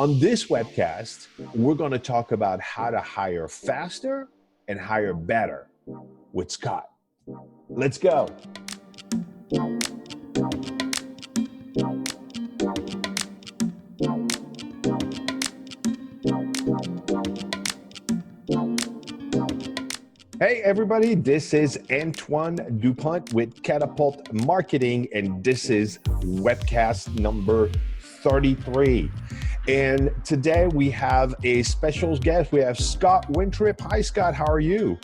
On this webcast, we're going to talk about how to hire faster and hire better with Scott. Let's go. Hey everybody, this is Antoine Dupont with Catapult Marketing, and this is webcast number 33. And today we have a special guest. We have Scott Wintrip. Hi Scott, how are you?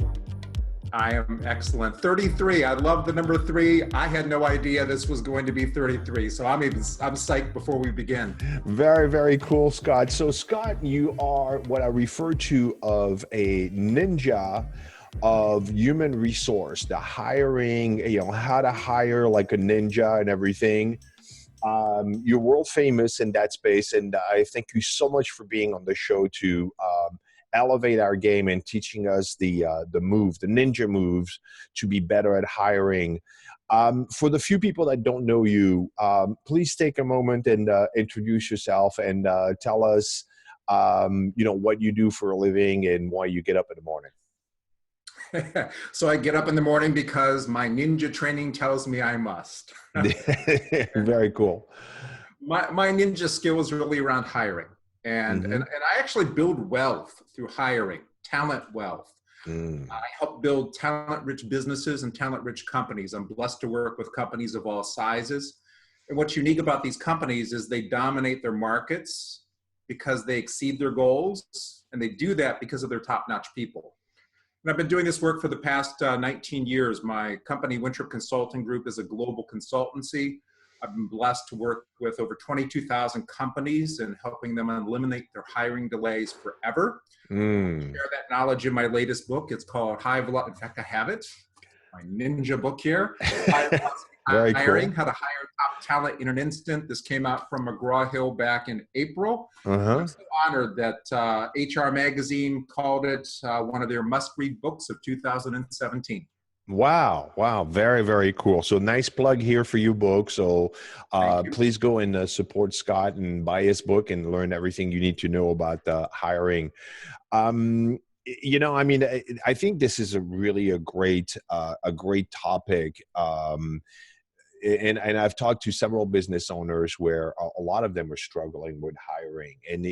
I am excellent. 33. I love the number 3. I had no idea this was going to be 33. So I'm psyched before we begin. Very, very cool, Scott. So Scott, you are what I refer to of a ninja of human resource, the hiring, how to hire like a ninja and everything. You're world famous in that space, and I thank you so much for being on the show to elevate our game and teaching us the ninja moves to be better at hiring. For the few people that don't know you, please take a moment and introduce yourself and tell us, what you do for a living and why you get up in the morning. So I get up in the morning because my ninja training tells me I must. Very cool. My ninja skill is really around hiring. And I actually build wealth through hiring, talent wealth. I help build talent-rich businesses and talent-rich companies. I'm blessed to work with companies of all sizes. And what's unique about these companies is they dominate their markets because they exceed their goals, and they do that because of their top-notch people. And I've been doing this work for the past 19 years. My company, Wintrip Consulting Group, is a global consultancy. I've been blessed to work with over 22,000 companies and helping them eliminate their hiring delays forever. I share that knowledge in my latest book. It's called High Velocity. In fact, I have it, my ninja book here. Very Hiring, cool. How to Hire Top Talent in an Instant. This came out from McGraw-Hill back in April. I'm so honored that HR Magazine called it one of their must-read books of 2017. Wow. Very, very cool. So nice plug here for your book. So please go and support Scott and buy his book and learn everything you need to know about hiring. I think this is a great topic. And I've talked to several business owners where a lot of them are struggling with hiring, and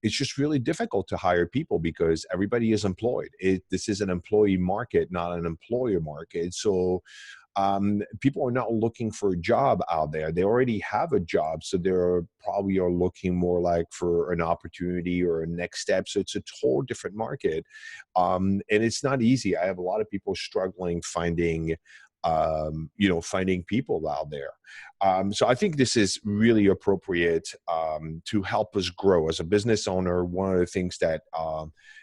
it's just really difficult to hire people because everybody is employed. This is an employee market, not an employer market. So people are not looking for a job out there. They already have a job, so they're probably are looking more like for an opportunity or a next step. So it's a total different market, and it's not easy. I have a lot of people struggling finding people out there. So I think this is really appropriate to help us grow as a business owner. One of the things that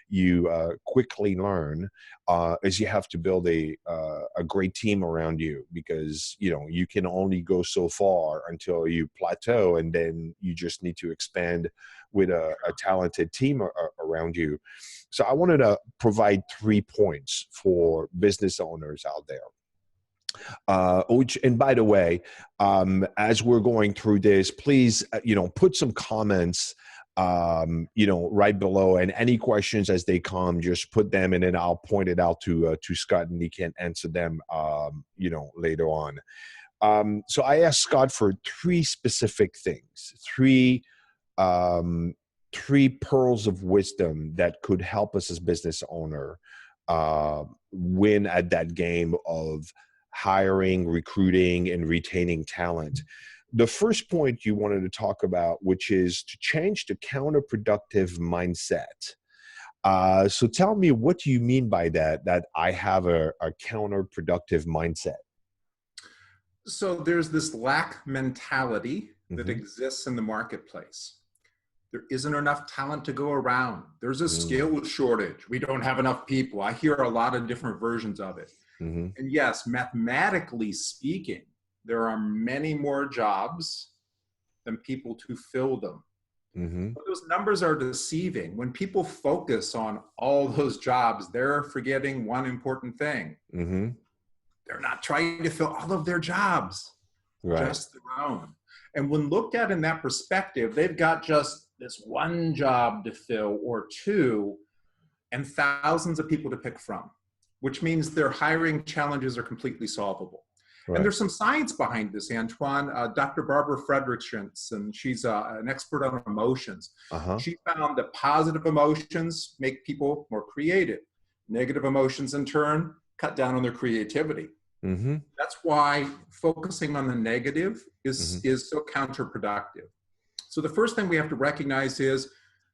you quickly learn is you have to build a great team around you, because you can only go so far until you plateau, and then you just need to expand with a talented team around you. So I wanted to provide 3 points for business owners out there. And by the way, as we're going through this, please, put some comments, right below, and any questions as they come, just put them in, and I'll point it out to Scott, and he can answer them, later on. So I asked Scott for 3 specific things, three pearls of wisdom that could help us as business owner win at that game of hiring, recruiting, and retaining talent. The first point you wanted to talk about, which is to change the counterproductive mindset. So tell me, what do you mean by that I have a counterproductive mindset? So there's this lack mentality that exists in the marketplace. There isn't enough talent to go around. There's a skill shortage. We don't have enough people. I hear a lot of different versions of it. And yes, mathematically speaking, there are many more jobs than people to fill them. But those numbers are deceiving. When people focus on all those jobs, they're forgetting one important thing. They're not trying to fill all of their jobs, just their own. And when looked at in that perspective, they've got just this one job to fill or two and thousands of people to pick from, which means their hiring challenges are completely solvable. Right. And there's some science behind this, Antoine. Dr. Barbara Fredrickson, she's an expert on emotions. She found that positive emotions make people more creative. Negative emotions, in turn, cut down on their creativity. That's why focusing on the negative is so counterproductive. So the first thing we have to recognize is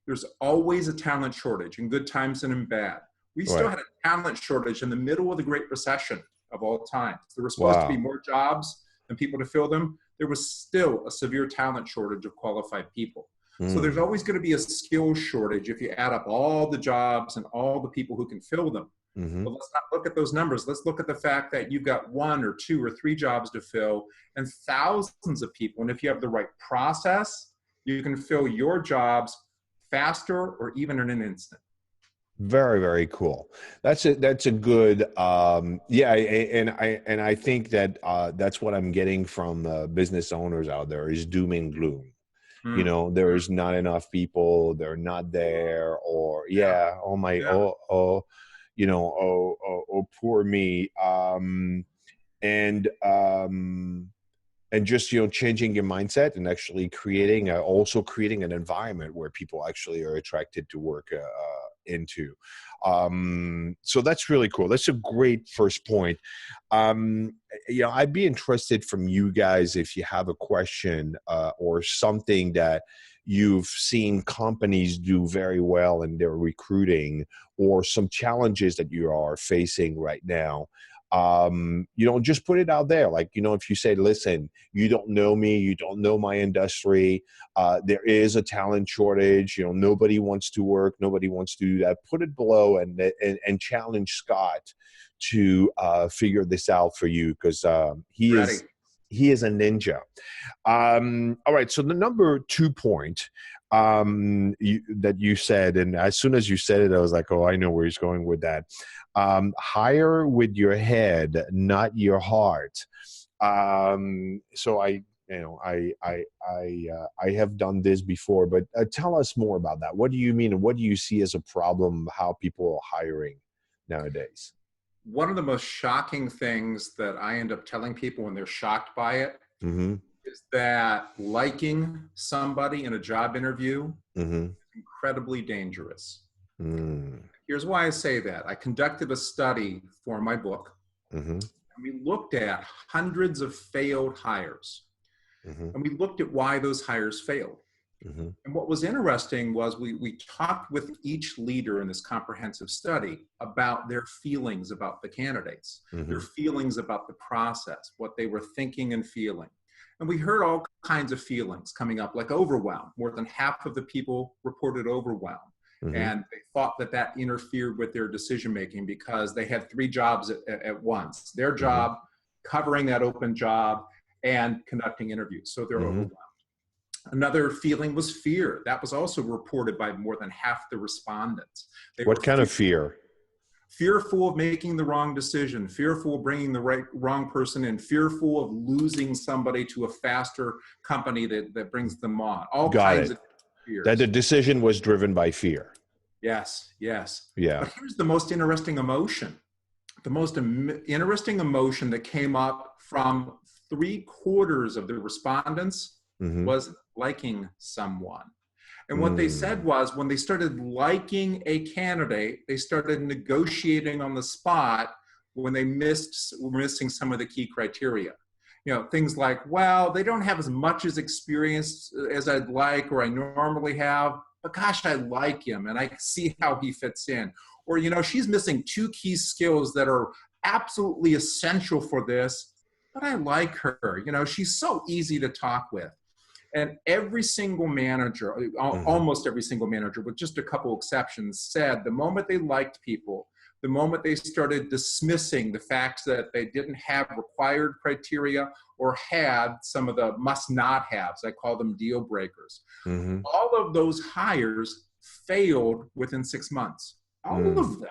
there's always a talent shortage in good times and in bad. We still had a talent shortage in the middle of the Great Recession of all time. There were supposed to be more jobs than people to fill them. There was still a severe talent shortage of qualified people. So there's always going to be a skill shortage if you add up all the jobs and all the people who can fill them. But let's not look at those numbers. Let's look at the fact that you've got 1 or 2 or 3 jobs to fill and thousands of people. And if you have the right process, you can fill your jobs faster or even in an instant. Very, very cool. That's a good, yeah. And I think that that's what I'm getting from business owners out there is doom and gloom. You know, there is not enough people, they're not there, or poor me. And just, changing your mindset and actually creating an environment where people actually are attracted to work into. So that's really cool. That's a great first point. I'd be interested from you guys if you have a question or something that you've seen companies do very well in their recruiting, or some challenges that you are facing right now. Just put it out there. Like, if you say, listen, you don't know me, you don't know my industry, there is a talent shortage, nobody wants to work, nobody wants to do that. Put it below and challenge Scott to figure this out for you, because he is a ninja. All right. So the number 2 point that you said, and as soon as you said it, I was like, oh, I know where he's going with that. Hire with your head, not your heart. So I have done this before, but tell us more about that. What do you mean? And what do you see as a problem, how people are hiring nowadays? One of the most shocking things that I end up telling people when they're shocked by it is that liking somebody in a job interview is incredibly dangerous. Here's why I say that. I conducted a study for my book, and we looked at hundreds of failed hires, and we looked at why those hires failed. And what was interesting was we talked with each leader in this comprehensive study about their feelings about the candidates, their feelings about the process, what they were thinking and feeling. And we heard all kinds of feelings coming up, like overwhelm. More than half of the people reported overwhelm. And they thought that interfered with their decision-making because they had 3 jobs at once. Their job, covering that open job, and conducting interviews. So they're overwhelmed. Another feeling was fear. That was also reported by more than half the respondents. What kind of fear? Fearful of making the wrong decision, fearful of bringing the wrong person in, fearful of losing somebody to a faster company that brings them on. All kinds of fears. That the decision was driven by fear. Yes. Yeah. But here's the most interesting emotion. The most interesting emotion that came up from 3/4 of the respondents was liking someone. And what they said was when they started liking a candidate, they started negotiating on the spot when they were missing some of the key criteria. Things like, well, they don't have as much experience as I'd like or I normally have, but gosh, I like him and I see how he fits in. Or, she's missing 2 key skills that are absolutely essential for this, but I like her. She's so easy to talk with. And every single manager, almost every single manager, with just a couple exceptions, said the moment they liked people, the moment they started dismissing the fact that they didn't have required criteria or had some of the must-not-haves, I call them deal breakers, all of those hires failed within 6 months. All of them.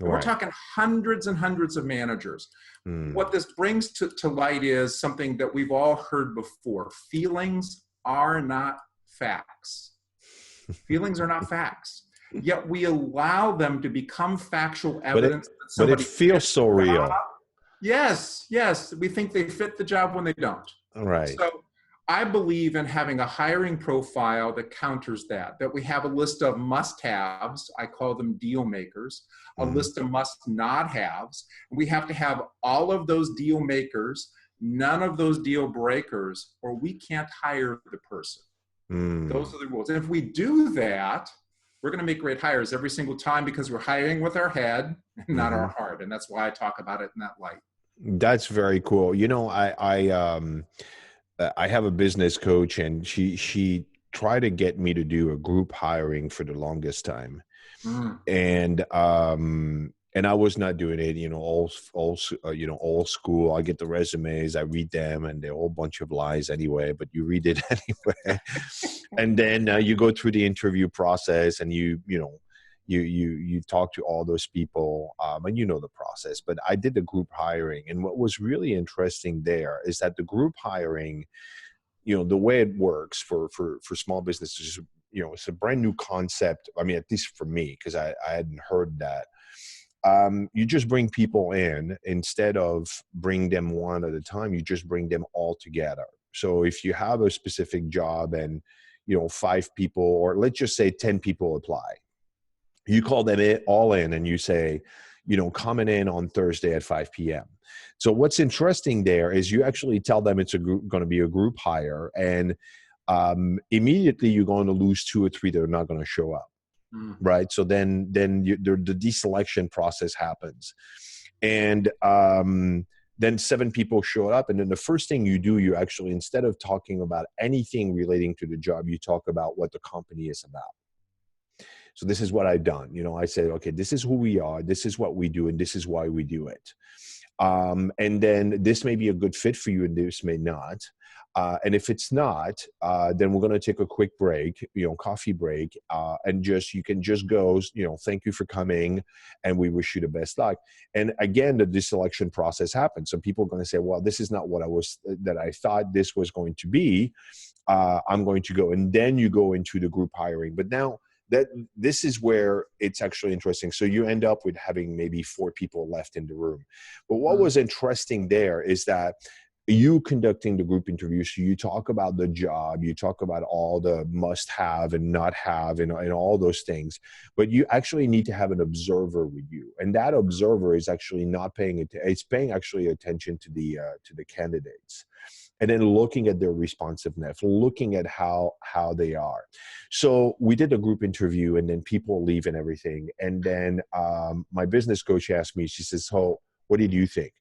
And we're talking hundreds and hundreds of managers. What this brings to light is something that we've all heard before. Feelings are not facts. Feelings are not facts. Yet we allow them to become factual evidence that somebody but it feels so real. Yes, yes. We think they fit the job when they don't. Right. So I believe in having a hiring profile that counters that we have a list of must-haves. I call them deal makers, a list of must-not-haves. We have to have all of those deal makers, none of those deal breakers, or we can't hire the person. Those are the rules. And if we do that, we're going to make great hires every single time because we're hiring with our head and not our heart. And that's why I talk about it in that light. That's very cool. You know, I have a business coach, and she tried to get me to do a group hiring for the longest time. And I was not doing it, you know, old school. I get the resumes, I read them, and they're a whole bunch of lies anyway, but you read it anyway. And then you go through the interview process, and you talk to all those people, and you know the process. But I did the group hiring, and what was really interesting there is that the group hiring, you know, the way it works for small businesses, you know, it's a brand new concept. I mean, at least for me, because I hadn't heard that. You just bring people in instead of bring them one at a time. You just bring them all together. So if you have a specific job and, you know, 5 people, or let's just say 10 people apply, you call them all in and you say, you know, coming in on Thursday at 5 p.m. So what's interesting there is you actually tell them it's going to be a group hire, and immediately you're going to lose 2 or 3 that are not going to show up. Right. So then the deselection process happens, and then 7 people show up. And then the first thing you do, you actually, instead of talking about anything relating to the job, you talk about what the company is about. So this is what I've done. You know, I said, okay, this is who we are. This is what we do. And this is why we do it. And then this may be a good fit for you and this may not. And if it's not, then we're going to take a quick break, you know, coffee break, and you can just go, you know, thank you for coming and we wish you the best luck. And again, the deselection process happens. So people are going to say, well, this is not what I thought this was going to be. I'm going to go. And then you go into the group hiring. But now this is where it's actually interesting. So you end up with having maybe 4 people left in the room. But what was interesting there is that you conducting the group interviews, so you talk about the job, you talk about all the must have and not have and all those things, but you actually need to have an observer with you. And that observer is actually not paying actually attention to the candidates. And then looking at their responsiveness, looking at how they are. So we did a group interview, and then people leave and everything. And then my business coach asked me, she says, so what did you think?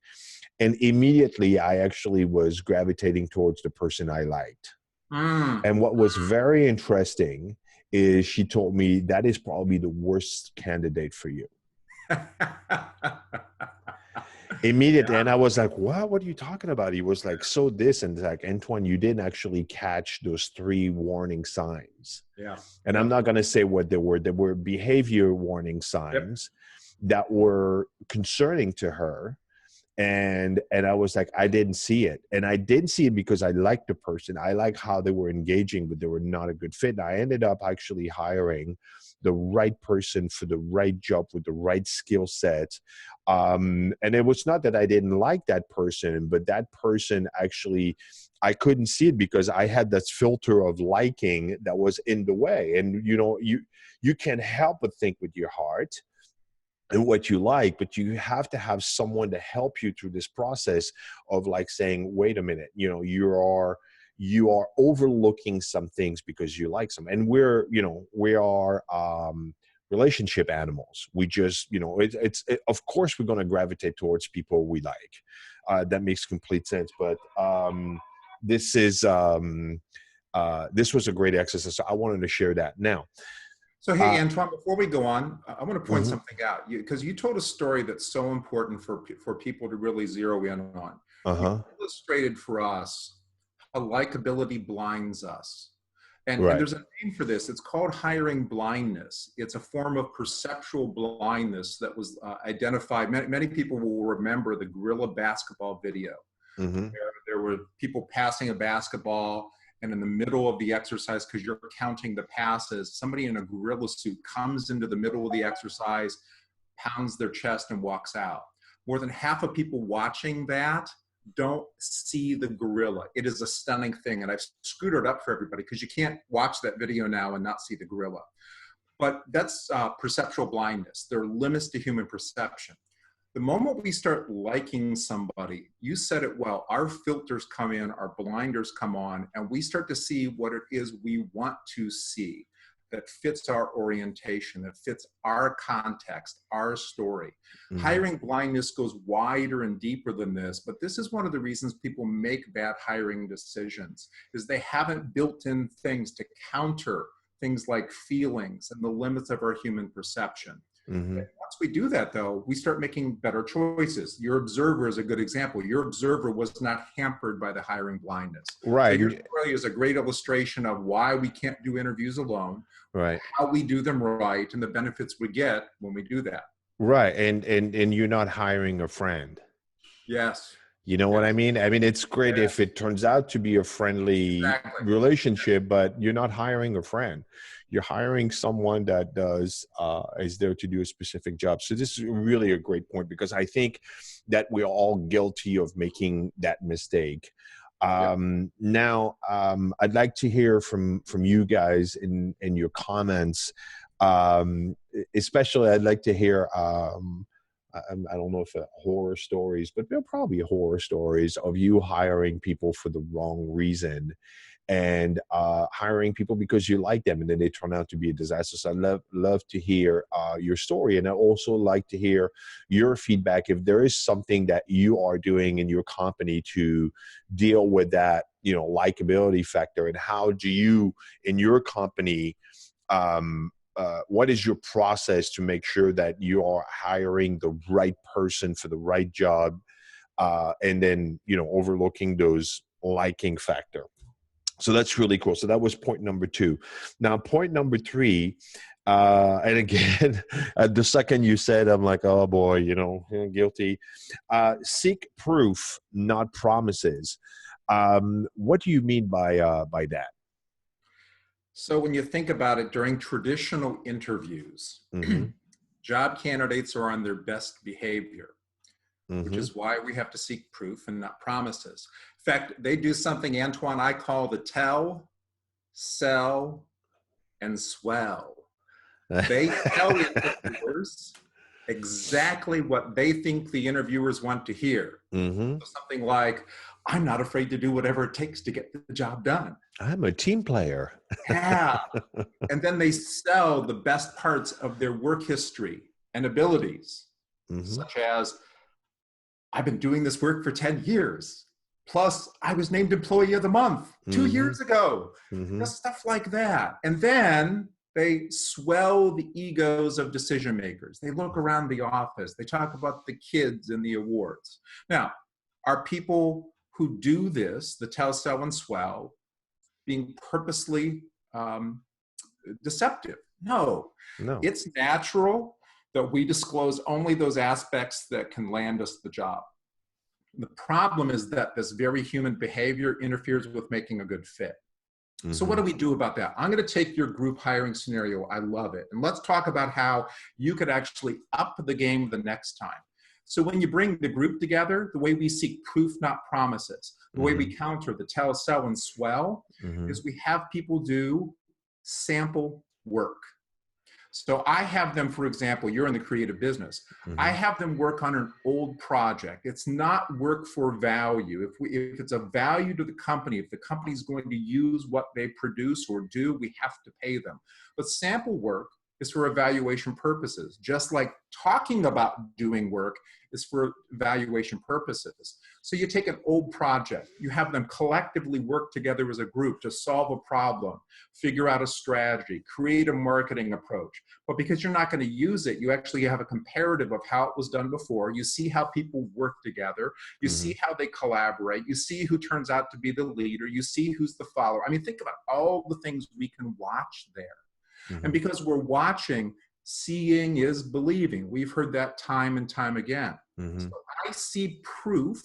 And immediately I actually was gravitating towards the person I liked. And what was very interesting is she told me that is probably the worst candidate for you. Immediately. And I was like, what are you talking about? He was like, so this, and like, Antoine, you didn't actually catch those 3 warning signs. Yeah. And I'm not going to say what they were. There were behavior warning signs that were concerning to her. And I was like, I didn't see it. And I didn't see it because I liked the person. I like how they were engaging, but they were not a good fit. And I ended up actually hiring the right person for the right job with the right skill set. And it was not that I didn't like that person, but that person actually, I couldn't see it because I had this filter of liking that was in the way. And, you know, you can't help but think with your heart and what you like, but you have to have someone to help you through this process of like saying, wait a minute, you know, you are overlooking some things because you like some. And we are relationship animals. We just, you know, of course we're going to gravitate towards people we like. That makes complete sense. But this was a great exercise. So I wanted to share that now. So, hey, Antoine, before we go on, I want to point something out, because you told a story that's so important for people to really zero in on. You illustrated for us how likability blinds us. And Right. there's a name for this. It's called hiring blindness. It's a form of perceptual blindness that was identified. Many people will remember the gorilla basketball video. Mm-hmm. There were people passing a basketball, and in the middle of the exercise, because you're counting the passes, somebody in a gorilla suit comes into the middle of the exercise, pounds their chest, and walks out. More than half of people watching that don't see the gorilla. It is a stunning thing. And I've screwed it up for everybody because you can't watch that video now and not see the gorilla. But that's perceptual blindness. There are limits to human perception. The moment we start liking somebody, you said it well, our filters come in, our blinders come on, and we start to see what it is we want to see that fits our orientation, that fits our context, our story. Mm-hmm. Hiring blindness goes wider and deeper than this, but this is one of the reasons people make bad hiring decisions, is they haven't built in things to counter things like feelings and the limits of our human perception. Mm-hmm. Once we do that, though, we start making better choices. Your observer is a good example. Your observer was not hampered by the hiring blindness. Right. So your story is a great illustration of why we can't do interviews alone, right? How we do them right, and the benefits we get when we do that. Right. And you're not hiring a friend. Yes. You know what I mean? I mean, it's great if it turns out to be a friendly relationship, but you're not hiring a friend. You're hiring someone that is there to do a specific job. So this is really a great point, because I think that we're all guilty of making that mistake. Now, I'd like to hear from you guys in your comments. Especially, I'd like to hear, I don't know if horror stories, but there'll probably be horror stories of you hiring people for the wrong reason, and hiring people because you like them and then they turn out to be a disaster. So I'd love to hear your story. And I also like to hear your feedback if there is something that you are doing in your company to deal with that, likability factor, and how do you in your company, what is your process to make sure that you are hiring the right person for the right job, and then, overlooking those liking factor. So that's really cool. So that was point number 2. Now, point number 3, and again, the second you said, I'm like, oh boy, guilty. Seek proof, not promises. What do you mean by that? So when you think about it, during traditional interviews, mm-hmm. job candidates are on their best behavior, mm-hmm. which is why we have to seek proof and not promises. In fact, they do something, Antoine, I call the tell, sell, and swell. They tell interviewers exactly what they think the interviewers want to hear. Mm-hmm. So something like, I'm not afraid to do whatever it takes to get the job done. I'm a team player. Yeah. And then they sell the best parts of their work history and abilities, mm-hmm. such as, I've been doing this work for 10 years. Plus, I was named Employee of the Month 2 mm-hmm. years ago. Mm-hmm. Just stuff like that. And then they swell the egos of decision makers. They look around the office. They talk about the kids and the awards. Now, are people who do this, the tell, sell, and swell, being purposely deceptive? No. It's natural that we disclose only those aspects that can land us the job. The problem is that this very human behavior interferes with making a good fit. Mm-hmm. So what do we do about that? I'm going to take your group hiring scenario. I love it. And let's talk about how you could actually up the game the next time. So when you bring the group together, the way we seek proof, not promises, the mm-hmm. way we counter the tell, sell, and swell mm-hmm. is we have people do sample work. So I have them, for example, you're in the creative business. Mm-hmm. I have them work on an old project. It's not work for value. If it's a value to the company, if the company's going to use what they produce or do, we have to pay them. But sample work is for evaluation purposes, just like talking about doing work is for evaluation purposes. So you take an old project, you have them collectively work together as a group to solve a problem, figure out a strategy, create a marketing approach. But because you're not going to use it, you actually have a comparative of how it was done before. You see how people work together. You see how they collaborate. You see who turns out to be the leader. You see who's the follower. I mean, think about all the things we can watch there. And because we're watching, seeing is believing. We've heard that time and time again. So I see proof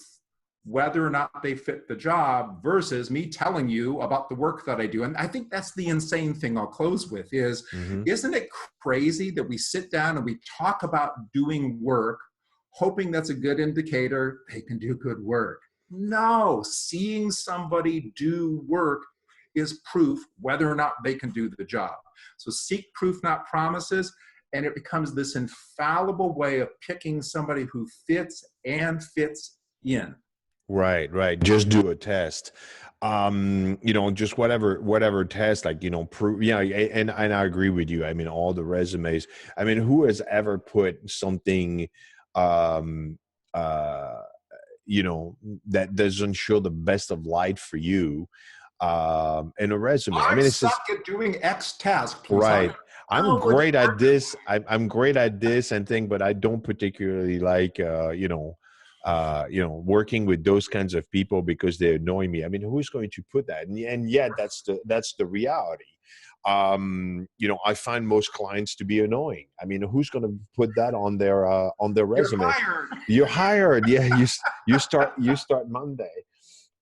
whether or not they fit the job versus me telling you about the work that I do. And I think that's the insane thing I'll close with is, isn't it crazy that we sit down and we talk about doing work, hoping that's a good indicator they can do good work? No, seeing somebody do work is proof whether or not they can do the job. So seek proof, not promises. And it becomes this infallible way of picking somebody who fits and fits in. Right, right. Just do a test. Just whatever test, like, prove, and I agree with you. I mean, all the resumes, I mean, who has ever put something, that doesn't show the best of light for you, in a resume? I mean, it's just at doing X task. Please. Right. I'm great at this. I'm great at this and thing, but I don't particularly like, working with those kinds of people because they annoy me. I mean, who's going to put that? And yet that's the reality. I find most clients to be annoying. I mean, who's going to put that on their resume? You're hired. Yeah. You start Monday.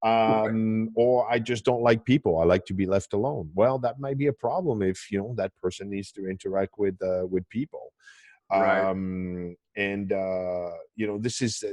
Or I just don't like people. I like to be left alone. Well, that might be a problem if, that person needs to interact with people. Right. This is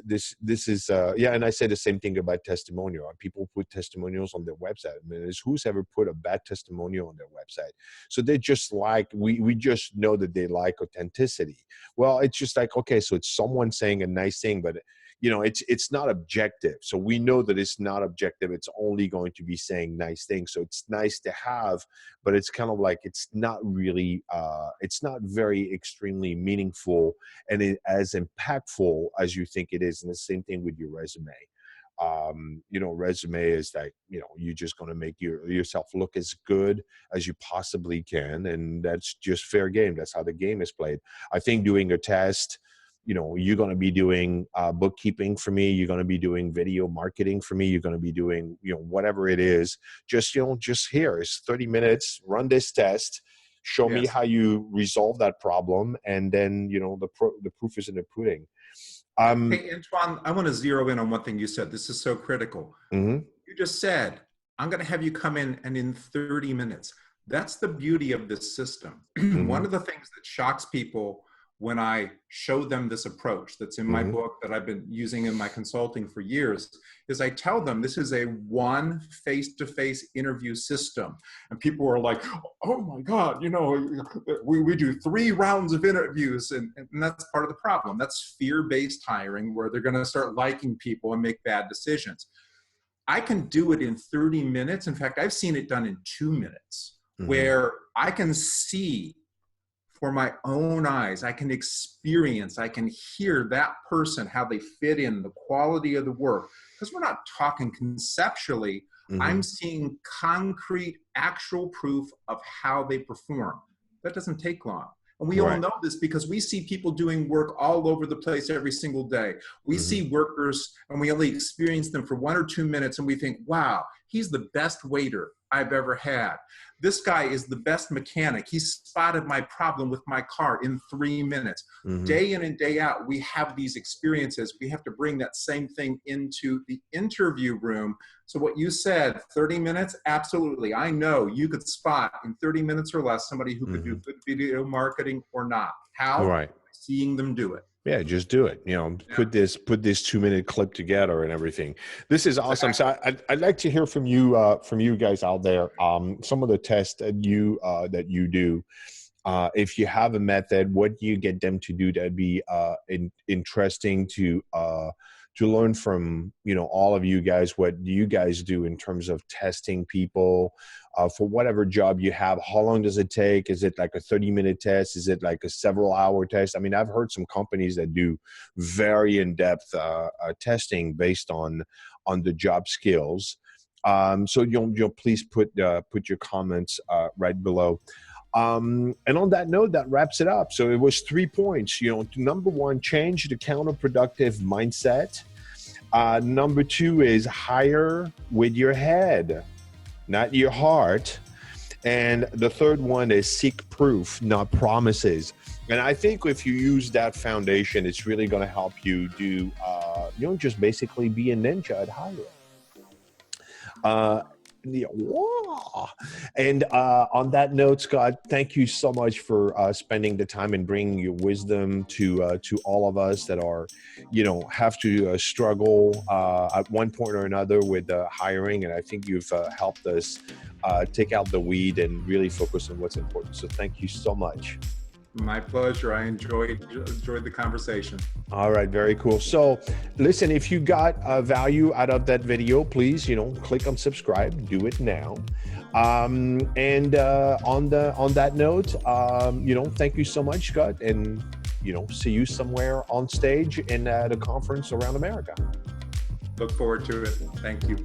and I say the same thing about testimonial. People put testimonials on their website. I mean, who's ever put a bad testimonial on their website? So they just like, we just know that they like authenticity. Well, it's just like, okay, so it's someone saying a nice thing, but it's not objective. So we know that it's not objective. It's only going to be saying nice things. So it's nice to have, but it's kind of like, it's not really, it's not very extremely meaningful and as impactful as you think it is. And the same thing with your resume. Resume is like, you're just going to make yourself look as good as you possibly can. And that's just fair game. That's how the game is played. I think doing a test, you're going to be doing bookkeeping for me. You're going to be doing video marketing for me. You're going to be doing, whatever it is. Just here is 30 minutes, run this test, show me how you resolve that problem. And then, the proof is in the pudding. Hey, Antoine, I want to zero in on one thing you said. This is so critical. You just said, I'm going to have you come in and in 30 minutes. That's the beauty of this system. One of the things that shocks people when I show them this approach that's in my book that I've been using in my consulting for years, is I tell them this is a one face-to-face interview system. And people are like, oh my God, we do 3 rounds of interviews. And that's part of the problem. That's fear-based hiring where they're going to start liking people and make bad decisions. I can do it in 30 minutes. In fact, I've seen it done in 2 minutes where I can see for my own eyes, I can experience, I can hear that person, how they fit in, the quality of the work. Because we're not talking conceptually, I'm seeing concrete, actual proof of how they perform. That doesn't take long. And we all know this because we see people doing work all over the place every single day. We see workers and we only experience them for 1 or 2 minutes and we think, wow, he's the best waiter I've ever had. This guy is the best mechanic. He spotted my problem with my car in 3 minutes. Day in and day out, we have these experiences. We have to bring that same thing into the interview room. So what you said, 30 minutes, absolutely. I know you could spot in 30 minutes or less somebody who could do good video marketing or not. How? Right. Seeing them do it. Yeah, just do it. Put this 2-minute clip together and everything. This is awesome. So I'd like to hear from you guys out there. Some of the tests that you do. If you have a method, what do you get them to do that'd be interesting to learn from all of you guys? What do you guys do in terms of testing people? for whatever job you have. How long does it take? Is it like a 30-minute test? Is it like a several-hour test? I mean, I've heard some companies that do very in-depth testing based on the job skills. So you'll please put your comments right below. And on that note, that wraps it up. So it was 3 points. Number one, change the counterproductive mindset. Number two is hire with your head, not your heart. And the third one is seek proof, not promises. And I think if you use that foundation, it's really going to help you do, just basically be a ninja at hiring. And on that note, Scott, thank you so much for spending the time and bringing your wisdom to all of us that are, have to struggle at one point or another with hiring. And I think you've helped us take out the weed and really focus on what's important. So thank you so much. My pleasure. I enjoyed the conversation. All right, very cool. So listen, if you got value out of that video, please, click on subscribe, do it now. And on that note, thank you so much, Scott, and, see you somewhere on stage in at a conference around America. Look forward to it. Thank you.